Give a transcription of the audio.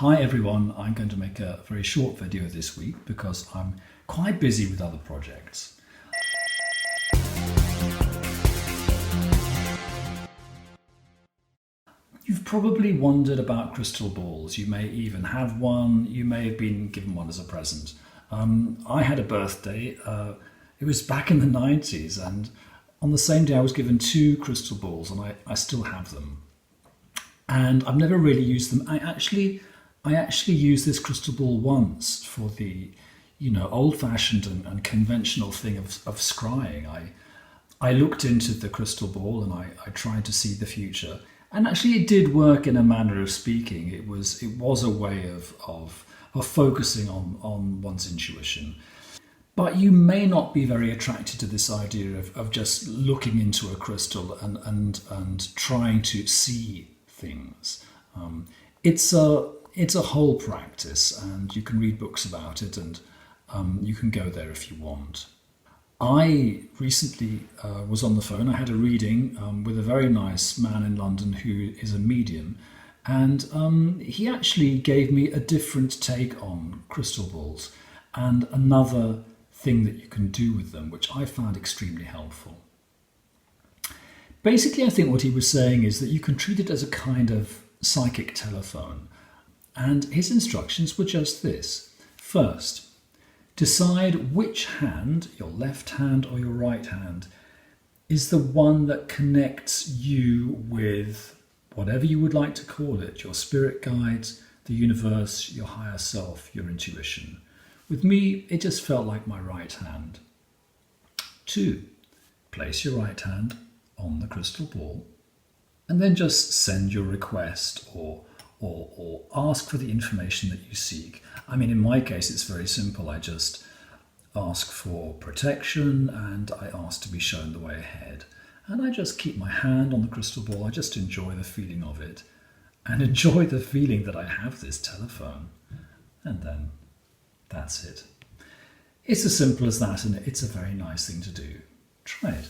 Hi everyone, I'm going to make a very short video this week because I'm quite busy with other projects. You've probably wondered about crystal balls. You may even have one, you may have been given one as a present. I had a birthday, it was back in the 90s, and on the same day I was given two crystal balls, and I still have them. And I've never really used them. I actually used this crystal ball once for the, old-fashioned and conventional thing of scrying. I looked into the crystal ball and I tried to see the future. And actually it did work in a manner of speaking. It was a way of focusing on one's intuition. But you may not be very attracted to this idea of just looking into a crystal and trying to see things. It's a whole practice, and you can read books about it, and you can go there if you want. I recently was on the phone. I had a reading with a very nice man in London who is a medium, and he actually gave me a different take on crystal balls and another thing that you can do with them, which I found extremely helpful. Basically, I think what he was saying is that you can treat it as a kind of psychic telephone. And his instructions were just this. First, decide which hand, your left hand or your right hand, is the one that connects you with whatever you would like to call it, your spirit guides, the universe, your higher self, your intuition. With me, it just felt like my right hand. 2, place your right hand on the crystal ball and then just send your request or ask for the information that you seek. I mean, in my case, it's very simple. I just ask for protection and I ask to be shown the way ahead. And I just keep my hand on the crystal ball. I just enjoy the feeling of it and enjoy the feeling that I have this telephone. And then that's it. It's as simple as that, and it's a very nice thing to do. Try it.